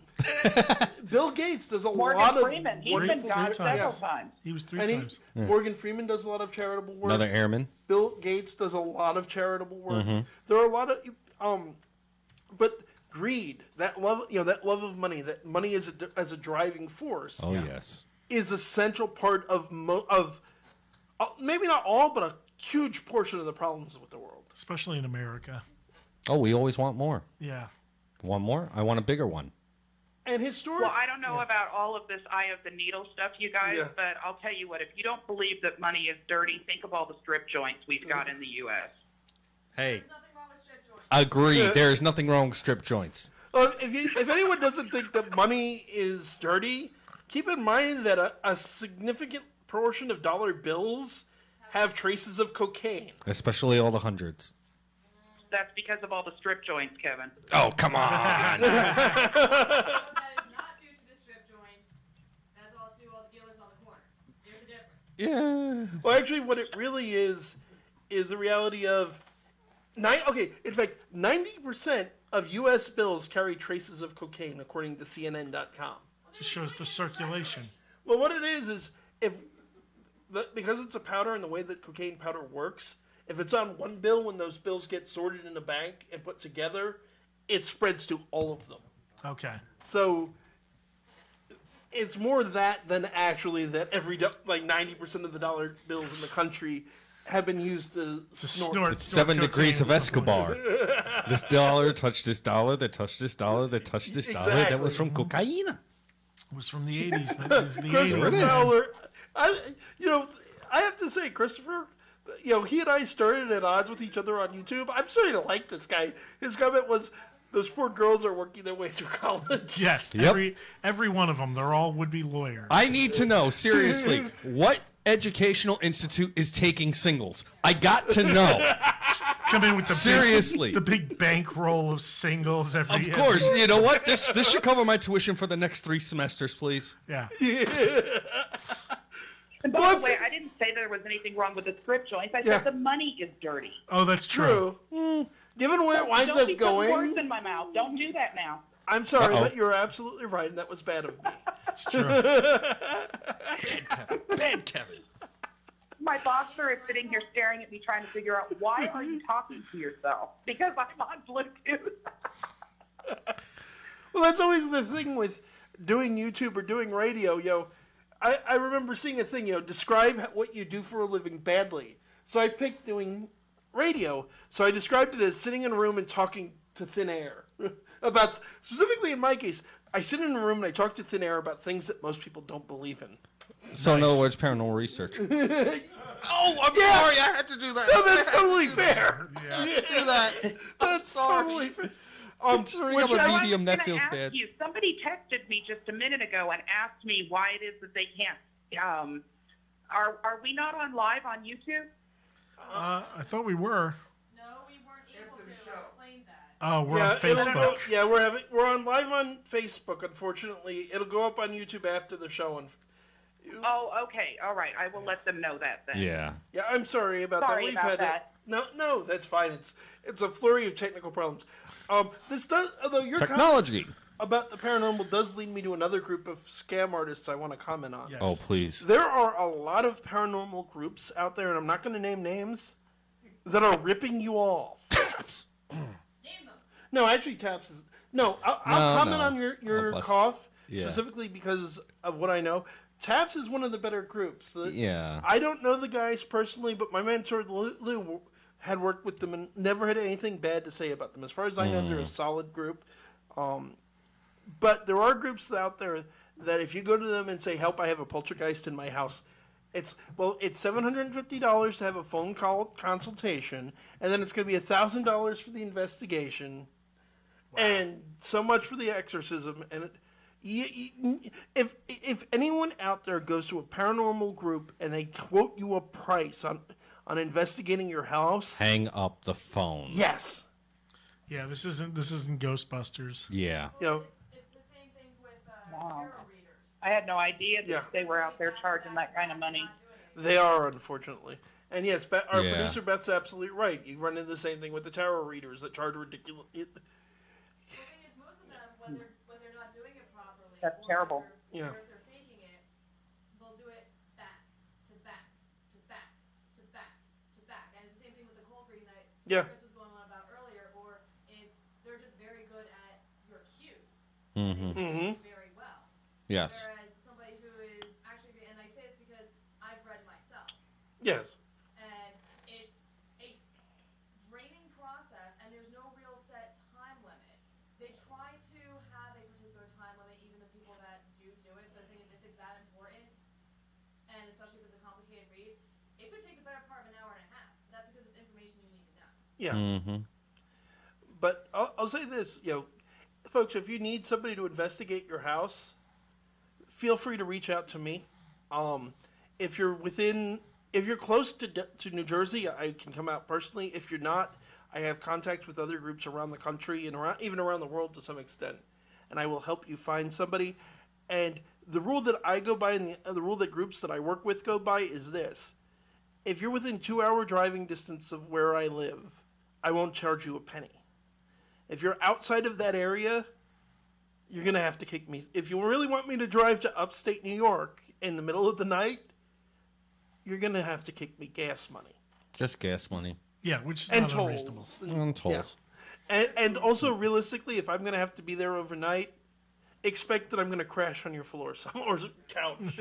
Bill Gates does Morgan lot Freeman. He's been God several times. He was three times. Morgan Freeman does a lot of charitable work. Another airman. Bill Gates does a lot of charitable work. Mm-hmm. There are a lot of, but greed, that love of money, that money as a driving force. Oh yes, is a central part of maybe not all, but a huge portion of the problems with the world, especially in America. Oh, we always want more. Yeah. Want more? I want a bigger one. And historically, well, I don't know about all of this eye of the needle stuff, you guys, but I'll tell you what, if you don't believe that money is dirty, think of all the strip joints we've got in the U.S. Hey. There's nothing wrong with strip joints. Agreed. There is nothing wrong with strip joints. If anyone doesn't think that money is dirty, keep in mind that a significant portion of dollar bills have traces of cocaine. Especially all the hundreds. That's because of all the strip joints, Kevin. Oh, come on. That is not due to the strip joints. That's all to all the dealers on the corner. There's a difference. Yeah. Well, actually, what it really is the reality of Okay, in fact, 90% of U.S. bills carry traces of cocaine, according to CNN.com. Just shows the circulation. Well, what it is because it's a powder and the way that cocaine powder works, if it's on one bill, when those bills get sorted in a bank and put together, it spreads to all of them. Okay. So it's more that than actually that 90% of the dollar bills in the country have been used to snort. It's 7 degrees of Escobar. This dollar touched this dollar, that touched this dollar, that touched this dollar. That was from cocaine. It was from the 80s, man. It was the 80s. Dollar. I have to say, Christopher, he and I started at odds with each other on YouTube. I'm starting to like this guy. His comment was, those poor girls are working their way through college. Yes, Yep. every one of them. They're all would-be lawyers. I need to know, seriously, what educational institute is taking singles? I got to know. Come in with the Seriously. the big bankroll of singles every. Of course. You know what? This should cover my tuition for the next 3 semesters, please. Yeah. And by the way, I didn't say there was anything wrong with the strip joints. I said the money is dirty. Oh, that's true. Given where it winds Don't up be going, putting words in my mouth. Don't do that now. I'm sorry, Uh-oh. but you're absolutely right, and that was bad of me. It's true. Bad Kevin. My boxer is sitting here staring at me, trying to figure out why are you talking to yourself? Because I'm on Bluetooth. Well, that's always the thing with doing YouTube or doing radio. I remember seeing a thing, describe what you do for a living badly. So I picked doing radio. So I described it as sitting in a room and talking to thin air. About, specifically in my case, I sit in a room and I talk to thin air about things that most people don't believe in. So, in other words, paranormal research. I'm sorry, I had to do that. No, that's totally fair. Do that. That's totally fair. Considering I'm a medium, that feels ask bad. You, somebody texted me just a minute ago and asked me why it is that they can't. Are we not on live on YouTube? I thought we were. No, we weren't able to explain that. Oh, we're on Facebook. We're on live on Facebook. Unfortunately, it'll go up on YouTube after the show. Oh, okay, all right. I will let them know that then. Yeah. Yeah, I'm sorry about that. Sorry about that. No, that's fine. It's a flurry of technical problems. This does, although your Technology. comment about the paranormal does lead me to another group of scam artists I want to comment on. Yes. Oh, please. There are a lot of paranormal groups out there, and I'm not going to name names, that are ripping you off. Name them. No, actually, Taps is... No, I'll comment on your Oh, bless. cough, Yeah. specifically because of what I know. Taps is one of the better groups. Yeah. I don't know the guys personally, but my mentor, Lou, had worked with them and never had anything bad to say about them. As far as I know, they're a solid group. But there are groups out there that if you go to them and say, help, I have a poltergeist in my house, it's $750 to have a phone call consultation, and then it's going to be $1,000 for the investigation, and so much for the exorcism. And if anyone out there goes to a paranormal group and they quote you a price on investigating your house, Hang up the phone. yes. Yeah, this isn't Ghostbusters. Yeah. It's the same thing with tarot readers. I had no idea that Yeah. they were out there charging that kind of money. They are, unfortunately. And yes, our Yeah. producer Beth's absolutely right. You run into the same thing with the tarot readers that charge ridiculous. The thing is, most of them, when they're not doing it properly, That's or terrible. Yeah. Or if they're faking it, they'll do it back to back to back to back to back, and it's the same thing with the cold reading that Yeah. Chris was going on about earlier. Or they're just very good at your cues. Mm-hmm. Mm-hmm. Very well. Yes. Whereas somebody who is actually, and I say this because I've read myself, Yes. and it's a draining process, and there's no real set time limit. They try to have a particular time limit, even the people that do it, but the thing is, if it's that important, and especially if it's a complicated read, it could take the better part of an hour and a half. That's because it's information you need to know. Yeah. Mm-hmm. But I'll say this, folks, if you need somebody to investigate your house, feel free to reach out to me. If you're close to New Jersey, I can come out personally. If you're not, I have contact with other groups around the country and even around the world to some extent, and I will help you find somebody. And the rule that I go by and the rule that groups that I work with go by is this: if you're within 2-hour driving distance of where I live, I won't charge you a penny. If you're outside of that area, you're going to have to kick me. If you really want me to drive to upstate New York in the middle of the night, you're going to have to kick me gas money. Just gas money. Yeah, which is and not tolls. unreasonable. And tolls. Yeah. And also, realistically, if I'm going to have to be there overnight, expect that I'm going to crash on your floor or couch.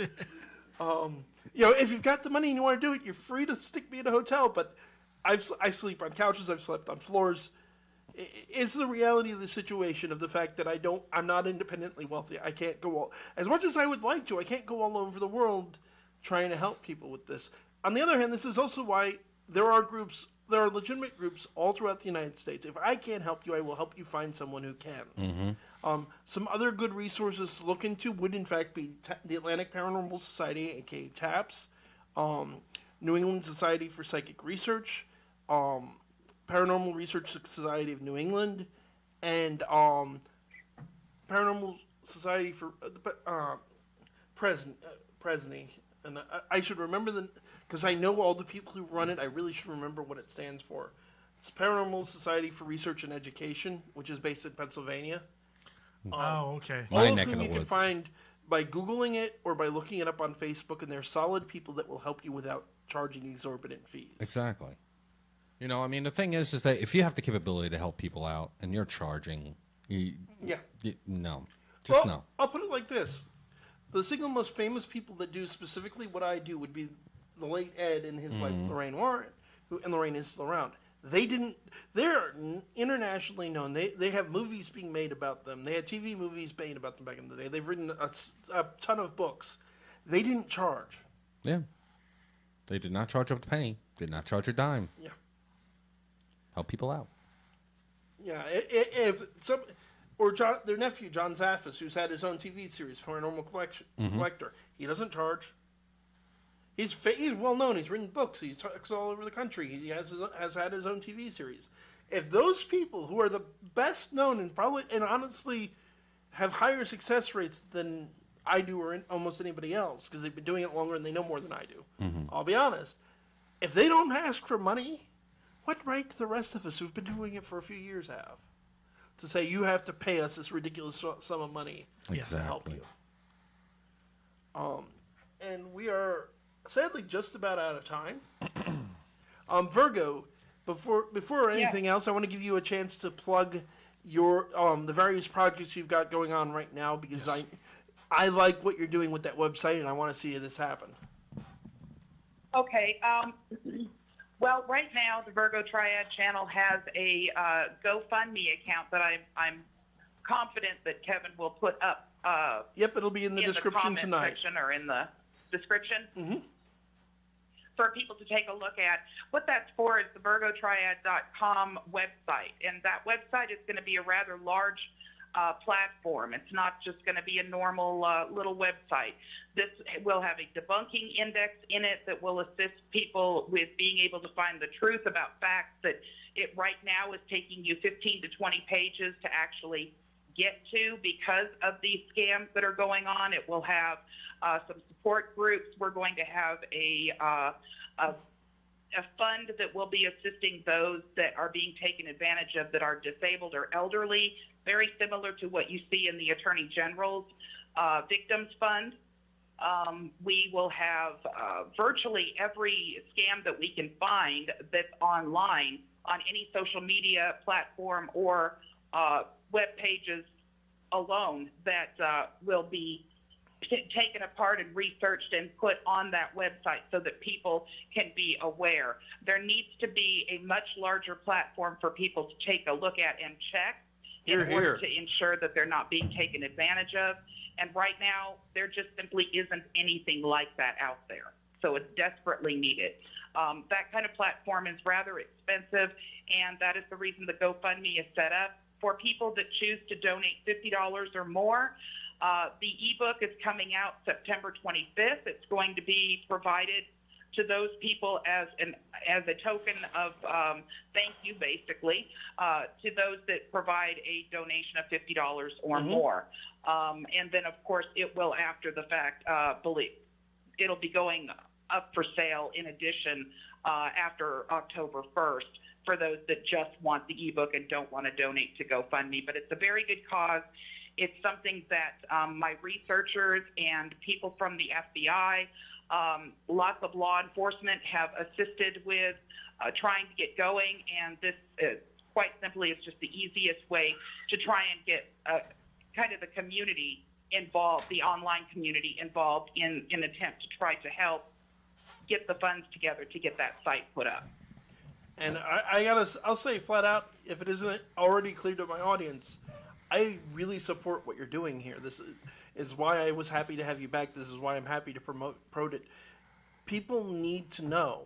If you've got the money and you want to do it, you're free to stick me in a hotel, but I sleep on couches, I've slept on floors. It's the reality of the situation of the fact that I'm not independently wealthy. I can't go as much as I would like to, I can't go all over the world trying to help people with this. On the other hand, this is also why there are legitimate groups all throughout the United States. If I can't help you, I will help you find someone who can. Some other good resources to look into would, in fact, be the Atlantic Paranormal Society, aka TAPS, New England Society for Psychic Research, Paranormal Research Society of New England, and Paranormal Society for Presney. And I should remember them because I know all the people who run it. I really should remember what it stands for. It's Paranormal Society for Research and Education, which is based in Pennsylvania. Okay. My All neck of of whom the you woods. can find by Googling it or by looking it up on Facebook, and they're solid people that will help you without charging exorbitant fees. Exactly. The thing is that if you have the capability to help people out and you're charging, no. No. I'll put it like this. The single most famous people that do specifically what I do would be the late Ed and his wife, Lorraine Warren, and Lorraine is still around. They're internationally known. They have movies being made about them. They had TV movies made about them back in the day. They've written a ton of books. They didn't charge. Yeah. They did not charge up a penny. Did not charge a dime. Yeah. Help people out. Yeah. Their nephew, John Zaffis, who's had his own TV series, Paranormal Collector. He doesn't charge. He's well known. He's written books. He talks all over the country. He has had his own TV series. If those people who are the best known and honestly have higher success rates than I do or almost anybody else, because they've been doing it longer and they know more than I do, I'll be honest. If they don't ask for money, what right do the rest of us who've been doing it for a few years have to say you have to pay us this ridiculous sum of money to help you? And we are sadly just about out of time. Virgo, before anything else, I want to give you a chance to plug your the various projects you've got going on right now, because I like what you're doing with that website and I want to see this happen. Okay. Well, right now the Virgo Triad channel has a GoFundMe account that I'm confident that Kevin will put up. Yep, it'll be in the description the tonight. section or in the description. Mm-hmm. For people to take a look at. What that's for is the VirgoTriad.com website, and that website is going to be a rather large platform. It's not just going to be a normal little website. This will have a debunking index in it that will assist people with being able to find the truth about facts that it right now is taking you 15 to 20 pages to actually get to because of these scams that are going on. It will have some support groups. We're going to have a fund that will be assisting those that are being taken advantage of that are disabled or elderly, very similar to what you see in the Attorney General's Victims Fund. We will have virtually every scam that we can find that's online on any social media platform or web pages alone that will be taken apart and researched and put on that website so that people can be aware. There needs to be a much larger platform for people to take a look at and check in order to ensure that they're not being taken advantage of. And right now, there just simply isn't anything like that out there. So it's desperately needed. That kind of platform is rather expensive, and that is the reason the GoFundMe is set up. For people that choose to donate $50 or more, the ebook is coming out September 25th. It's going to be provided to those people as a token of thank you, basically, to those that provide a donation of $50 or more. And then, of course, it will, after the fact, it'll be going up for sale in addition after October 1st for those that just want the ebook and don't want to donate to GoFundMe. But it's a very good cause. It's something that my researchers and people from the FBI, lots of law enforcement have assisted with trying to get going. And this, quite simply, is just the easiest way to try and get kind of the community involved, the online community involved in an attempt to try to help get the funds together to get that site put up. And I'll say flat out, if it isn't already clear to my audience, I really support what you're doing here. This is why I was happy to have you back. This is why I'm happy to promote it. People need to know,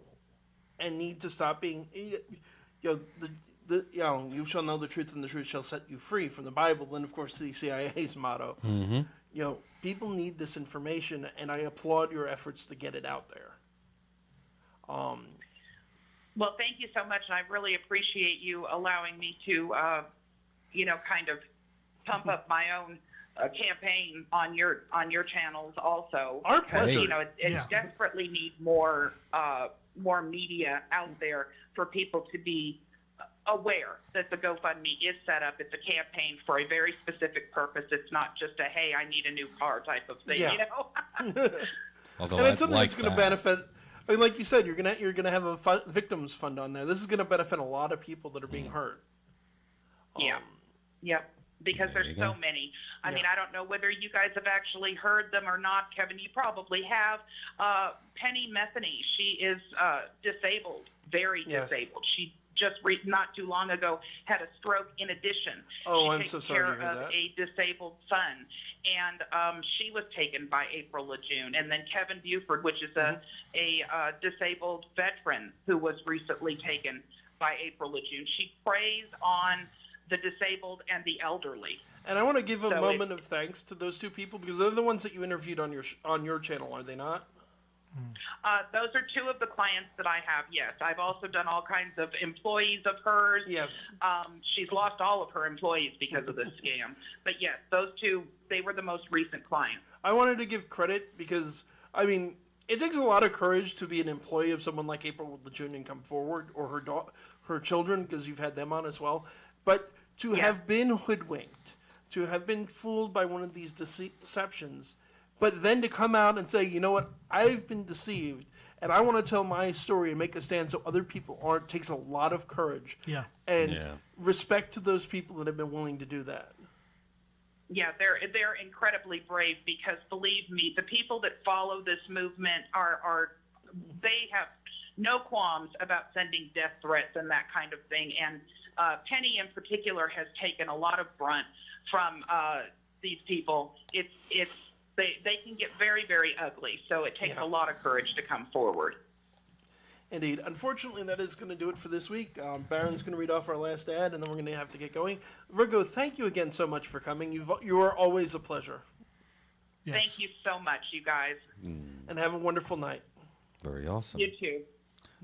and need to stop being, you shall know the truth, and the truth shall set you free, from the Bible, and of course the CIA's motto. Mm-hmm. People need this information, and I applaud your efforts to get it out there. Well, thank you so much, and I really appreciate you allowing me to, kind of pump up my own campaign on your channels also. Our pleasure. Because, it desperately needs more media out there for people to be aware that the GoFundMe is set up. It's a campaign for a very specific purpose. It's not just a, hey, I need a new car type of thing, Although and it's something like that's going to benefit. I mean, like you said, you're gonna have a victims fund on there. This is going to benefit a lot of people that are being hurt. Because there's so many. I mean, I don't know whether you guys have actually heard them or not, Kevin. You probably have. Penny Metheny, she is disabled, very disabled. She just not too long ago had a stroke in addition. I'm so sorry to hear care of that. a disabled son. And she was taken by April or June. And then Kevin Buford, which is a disabled veteran who was recently taken by April or June. She preys on the disabled and the elderly. And I want to give a moment of thanks to those two people, because they're the ones that you interviewed on your channel, are they not? Those are two of the clients that I have, yes. I've also done all kinds of employees of hers. Yes. She's lost all of her employees because of this scam. But yes, those two, they were the most recent clients. I wanted to give credit because, I mean, it takes a lot of courage to be an employee of someone like April LeJeune and come forward, or her children, because you've had them on as well. But to have been hoodwinked, to have been fooled by one of these deceptions, but then to come out and say, you know what, I've been deceived, and I want to tell my story and make a stand so other people aren't, takes a lot of courage. And respect to those people that have been willing to do that. Yeah, they're incredibly brave, because believe me, the people that follow this movement they have no qualms about sending death threats and that kind of thing. And Penny in particular has taken a lot of brunt from these people. They can get very, very ugly, so it takes a lot of courage to come forward. Indeed. Unfortunately, that is going to do it for this week. Baron's going to read off our last ad, and then we're going to have to get going. Virgo, thank you again so much for coming. You are always a pleasure. Yes. Thank you so much, you guys. And have a wonderful night. Very awesome. You too.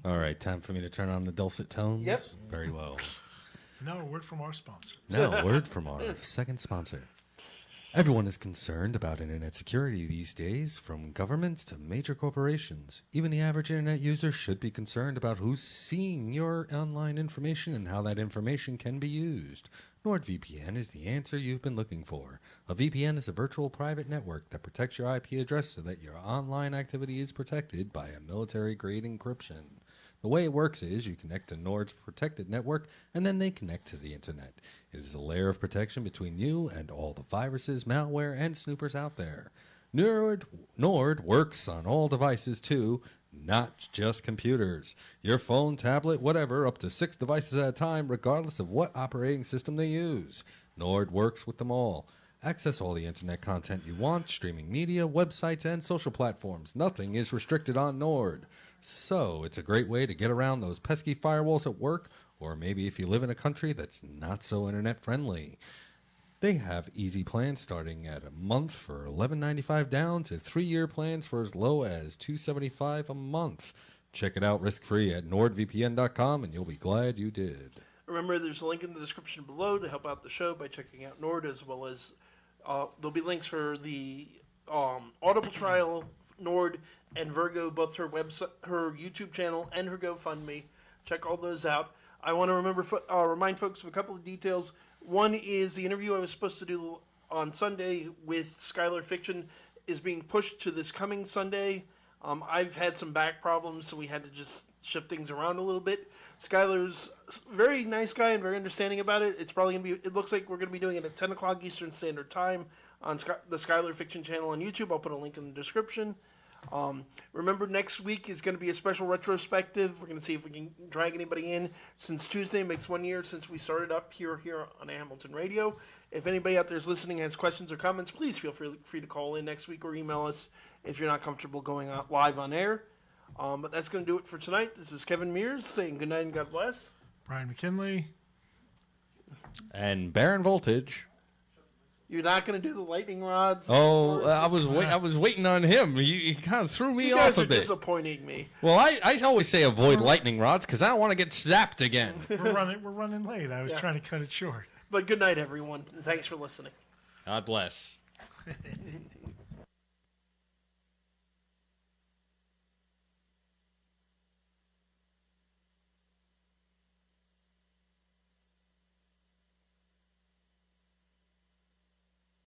All right, time for me to turn on the dulcet tones. Yep. Very well. Now a word from our sponsor. Now a word from our second sponsor. Everyone is concerned about internet security these days, from governments to major corporations. Even the average internet user should be concerned about who's seeing your online information and how that information can be used. NordVPN is the answer you've been looking for. A VPN is a virtual private network that protects your IP address so that your online activity is protected by a military-grade encryption. The way it works is you connect to Nord's protected network, and then they connect to the internet. It is a layer of protection between you and all the viruses, malware, and snoopers out there. Nord works on all devices too, not just computers. Your phone, tablet, whatever, up to 6 devices at a time, regardless of what operating system they use. Nord works with them all. Access all the internet content you want, streaming media, websites, and social platforms. Nothing is restricted on Nord. So it's a great way to get around those pesky firewalls at work, or maybe if you live in a country that's not so internet friendly. They have easy plans starting at a month for $11.95 down to 3-year plans for as low as $275 a month. Check it out risk-free at nordvpn.com, and you'll be glad you did. Remember, there's a link in the description below to help out the show by checking out Nord, as well as there'll be links for the Audible trial, Nord, and Virgo, both her website, her YouTube channel, and her GoFundMe. Check all those out. I want to remind folks of a couple of details. One is the interview I was supposed to do on Sunday with Skylar Fiction is being pushed to this coming Sunday. I've had some back problems, so we had to just shift things around a little bit. Skylar's a very nice guy and very understanding about it. It's probably going to be, it looks like we're going to be doing it at 10 o'clock Eastern Standard Time on the Skylar Fiction channel on YouTube. I'll put a link in the description. Remember, next week is going to be a special retrospective. We're going to see if we can drag anybody in. Since Tuesday makes 1 year since we started up here on Hamilton Radio. If anybody out there is listening has questions or comments, please feel free to call in next week or email us if you're not comfortable going out live on air. But that's going to do it for tonight. This is Kevin Mears saying good night and God bless. Brian McKinley. And Baron Voltage. You're not going to do the lightning rods? Oh, I was waiting on him. He kind of threw me off a bit. You guys are disappointing me. Well, I always say avoid lightning rods because I don't want to get zapped again. We're running late. I was trying to cut it short. But good night, everyone. Thanks for listening. God bless.